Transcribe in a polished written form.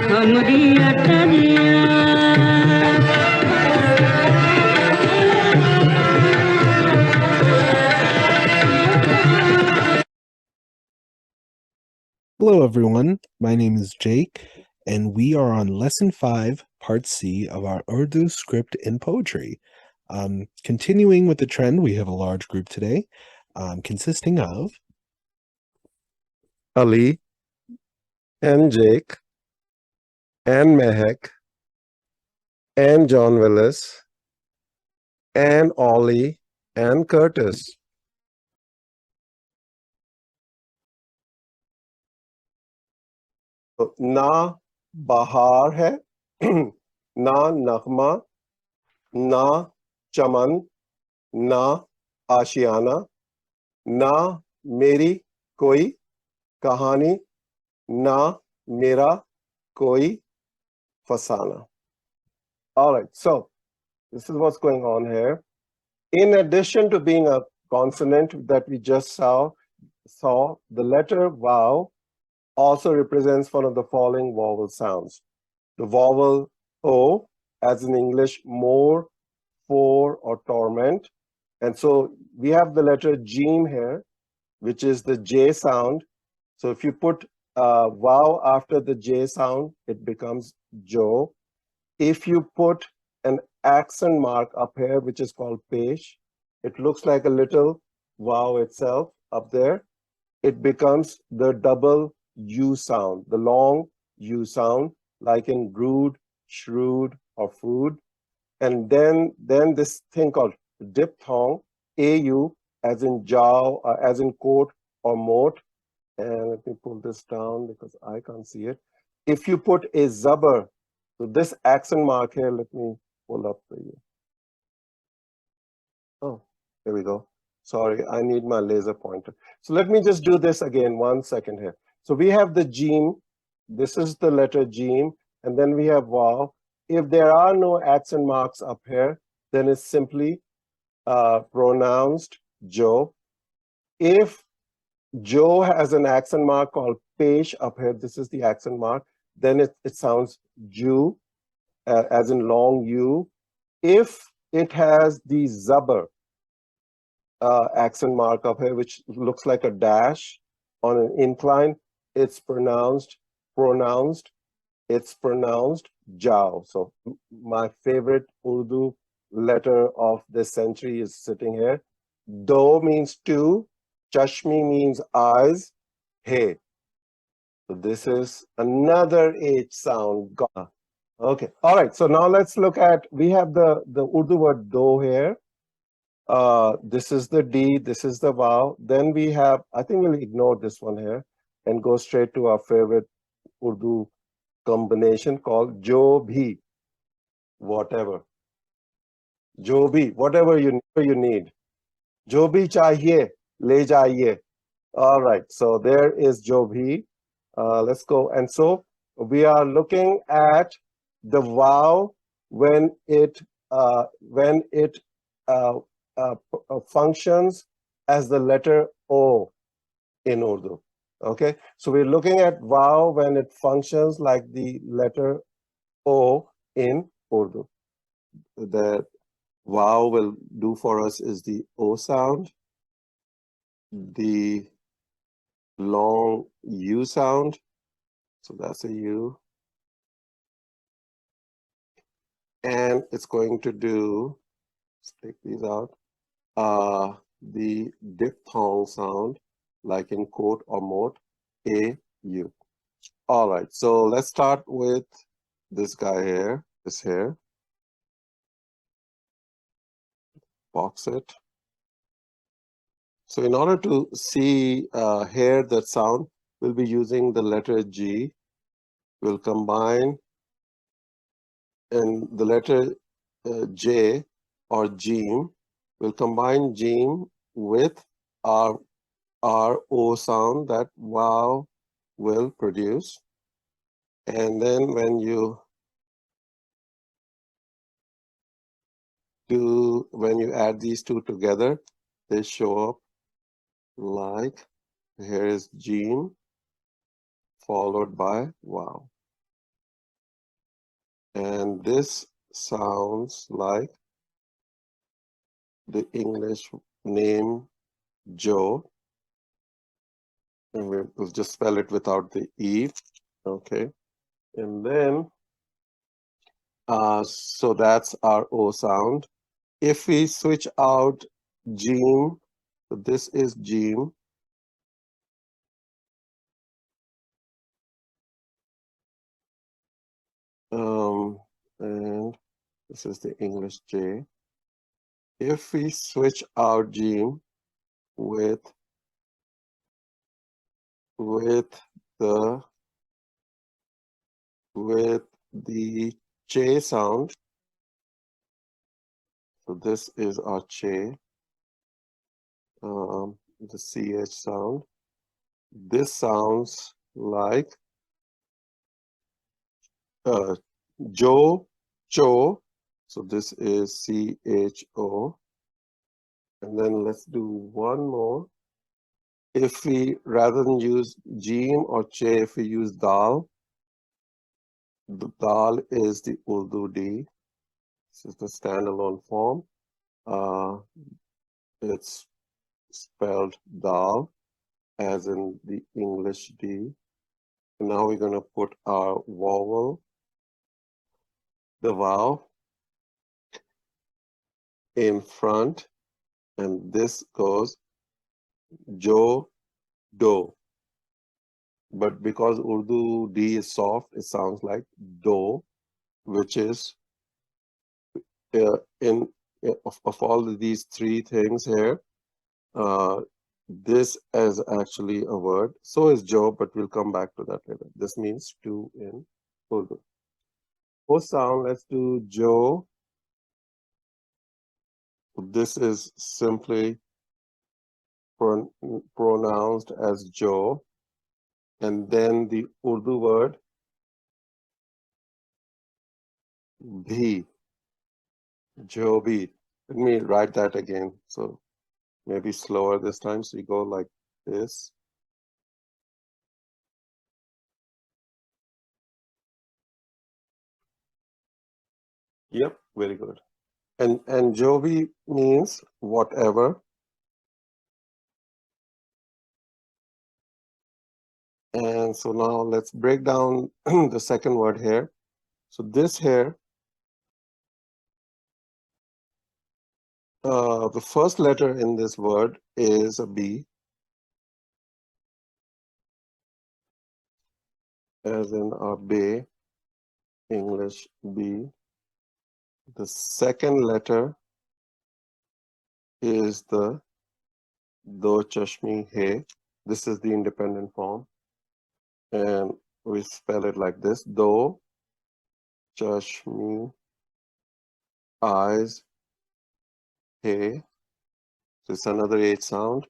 हमरी अटरिया Hello, everyone. My name is Jake, and we are on Lesson 5, Part C of our Urdu script in poetry. Continuing with the trend, we have a large group today, consisting of Ali and Jake and Mehak and John Willis and Ollie and Curtis. तो ना बहार है ना नगमा ना चमन ना आशियाना ना मेरी कोई कहानी ना मेरा कोई फसाना. All right, so this is what's going on here. In addition to being a consonant that we just saw, the letter vowel also represents one of the following vowel sounds. The vowel O, as in English, more, for, or torment. And so we have the letter Jim here, which is the J sound. So if you put vowel after the J sound, it becomes Jo. If you put an accent mark up here, which is called pesh, it looks like a little vowel itself up there. It becomes the double U sound, the long U sound, like in brood, shrewd, or food. And then this thing called diphthong, AU, as in jaw, as in coat or moat. And let me pull this down because I can't see it. If you put a zabar, so this accent mark here, let me pull up for you. Oh, there we go. Sorry, I need my laser pointer. So let me just do this again, 1 second here. So we have the Jim, this is the letter Jim, and then we have Vav. If there are no accent marks up here, then it's simply pronounced Jo. If Jo has an accent mark called Pesh up here, this is the accent mark, then it sounds Ju, as in long U. If it has the Zabar accent mark up here, which looks like a dash on an incline, it's pronounced Jao. So my favorite Urdu letter of this century is sitting here. Do means two, Chashmi means eyes, Hey. So this is another H sound. Okay, all right, so now let's look at, we have the Urdu word do here. This is the D, this is the vowel. Then we have, I think we'll ignore this one here and go straight to our favorite Urdu combination called Jo Bhi, whatever. Jo Bhi, whatever you need. Jo Bhi chahiye, le jaiye. All right, so there is Jo Bhi. Let's go. And so we are looking at the vowel when it functions as the letter O in Urdu. Okay, so we're looking at vowel when it functions like the letter O in Urdu. The vowel will do for us is the O sound, the long U sound, so that's a U, and it's going to do, let's take these out, the diphthong sound, like in quote or moat, A-U. All right, so let's start with this guy here, this here. Box it. So in order to see hear that sound, we'll be using the letter G. We'll combine in the letter J or Jim. We'll combine Jim with our O sound that wow will produce. And then when you add these two together, they show up like, here is Jim followed by wow. this sounds like the English name Joe. And we'll just spell it without the E. Okay. And then, so that's our O sound. If we switch out Jeem, so this is Jeem. And this is the English J. If we switch out Jeem with the J sound, so this is our J, the CH sound. This sounds like Joe, Cho. So this is CHO. And then let's do one more. If we, rather than use Jeem or Che, if we use Dal, the Dal is the Urdu D. This is the standalone form. It's spelled Dal, as in the English D. And now we're going to put our vowel, the vowel, in front, and this goes Jo, Do. But because Urdu D is soft, it sounds like Do, which is of all of these three things here, this is actually a word. So is Joe, but we'll come back to that later. This means two in Urdu. First sound, let's do Joe. This is simply pronounced as Joe. And then the Urdu word bhi, Jo bhi. Let me write that again. So maybe slower this time. So you go like this. Yep, very good. And Jovi means whatever. And so now let's break down the second word here. So this here, the first letter in this word is a B, as in our bay, English B. The second letter is the Do Chashmi He. This is the independent form. And we spell it like this: Do Chashmi Eyes He. So it's another H sound.